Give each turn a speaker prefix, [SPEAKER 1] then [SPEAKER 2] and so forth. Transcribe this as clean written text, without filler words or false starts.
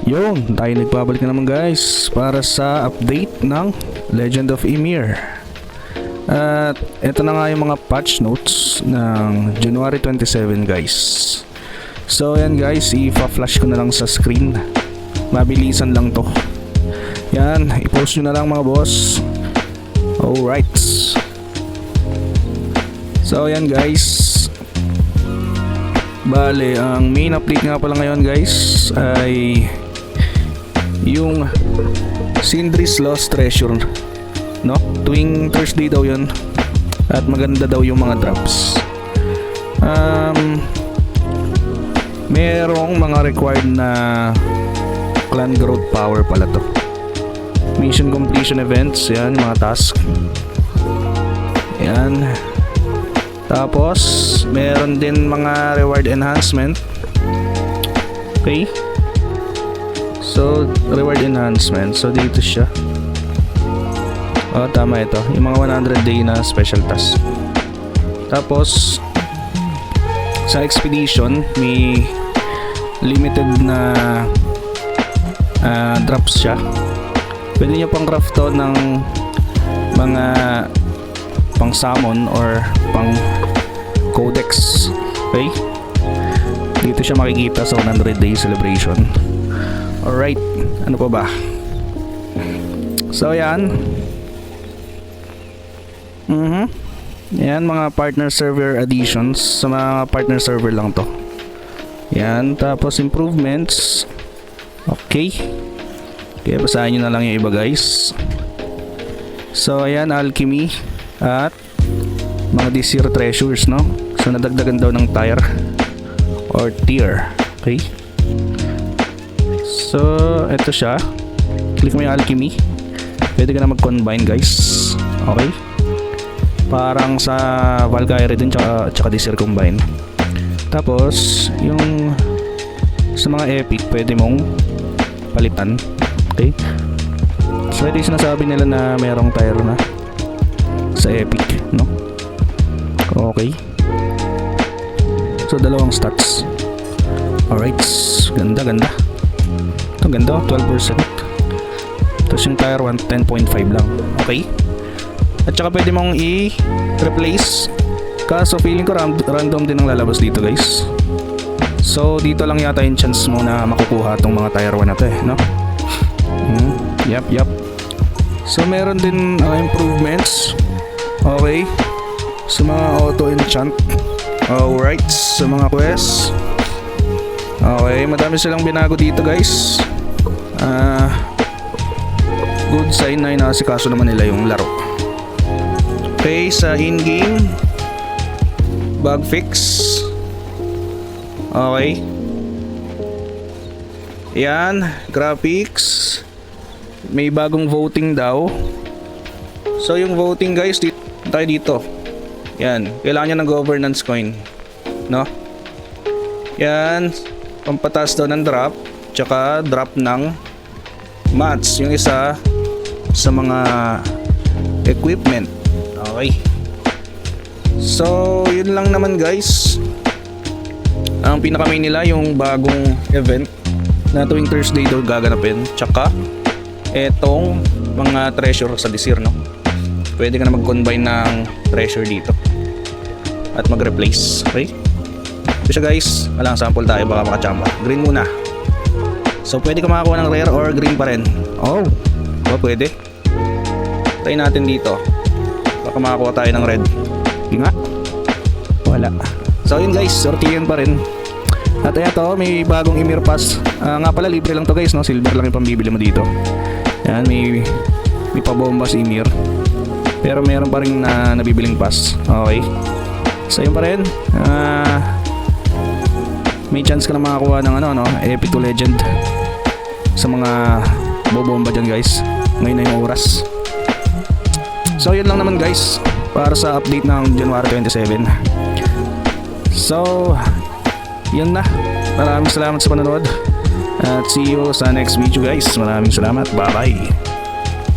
[SPEAKER 1] Yun, tayo nagpabalik na naman guys para sa update ng Legend of Ymir. At eto na nga yung mga patch notes ng January 27 guys. So yan guys, ipa-flash ko na lang sa screen. Mabilisan lang to. Yan, i-post nyo na lang mga boss. Alright. So yan guys, bale ang main update nga pala ngayon guys ay yung Sindri's Lost Treasure, no? Tuwing Thursday daw yun. At maganda daw yung mga drops. Merong mga required na clan growth power pala to. Mission completion events, yan, mga task. Yan. Tapos meron din mga reward enhancement. Okay. So, reward enhancement. So, dito siya. Oh, tama ito. Yung mga 100 day na special task. Tapos, sa expedition, may limited na drops siya. Pwede nyo pang craft to ng mga pang summon or pang codex. Okay? Dito siya makikita sa 100 day celebration. Alright, ano pa ba? So yan. Yan, mga partner server additions. Sa mga partner server lang to. Yan, tapos improvements. Okay. Kaya basahin nyo na lang yung iba guys. So ayan, alchemy at mga Disir treasures, no? So nadagdagan daw ng tier or tier. Okay. So, ito siya. Click mo yung alchemy. Pwede ka na mag-combine guys. Okay. Parang sa Valkyrie din, tsaka Disir combine. Tapos, yung sa mga epic, pwede mong palitan. Okay. So, ito yung sinasabi nila na mayroong tier na sa epic, no? Okay. So, dalawang stats. Alright. Ganda, ganda. Ito ganda, 12%. Tapos yung tire 10.5 lang. Okay. At saka pwede mong i-replace. Kaso feeling ko random din ang lalabas dito guys. So dito lang yata yung chance mo na makukuha itong mga tire 1 na to no? Yup. So meron din improvements. Okay. Sa mga auto enchant. Alright. Sa mga quests. Okay, madami silang binago dito guys. Good sign na inasikaso naman nila yung laro. Okay, sa in-game bug fix. Okay. Yan, graphics. May bagong voting daw. So yung voting guys, tayo dito. Yan, kailangan nyo ng governance coin, no? Yan, pampataas daw ng drop, tsaka drop ng mats, yung isa sa mga equipment. Okay. So, yun lang naman guys. Ang pinaka-main nila yung bagong event na tuwing Thursday daw gaganapin, tsaka etong mga treasure sa Disir, no? Pwede ka na mag-combine ng treasure dito at mag-replace. Okay? So guys, walang sample tayo, baka makachamba. Green muna. So pwede ka makakuha ng rare or green pa rin. Oh, pwede. Try natin dito. Baka makakuha tayo ng red. Hindi nga. Wala. So yun guys, sortihan pa rin. At eto, may bagong Ymir Pass. Nga pala, libre lang to guys, no? Silver lang yung pambibili mo dito. Yan, may pabomba si Ymir. Pero meron pa rin na nabibiling pass. Okay. So yun pa rin. May chance ka na makakuha ng Epic to Legend sa mga bobomba dyan guys. Ngayon na yung oras. So yun lang naman guys para sa update ng January 27. So yun na. Maraming salamat sa panonood. At see you sa next video guys. Maraming salamat. Bye bye.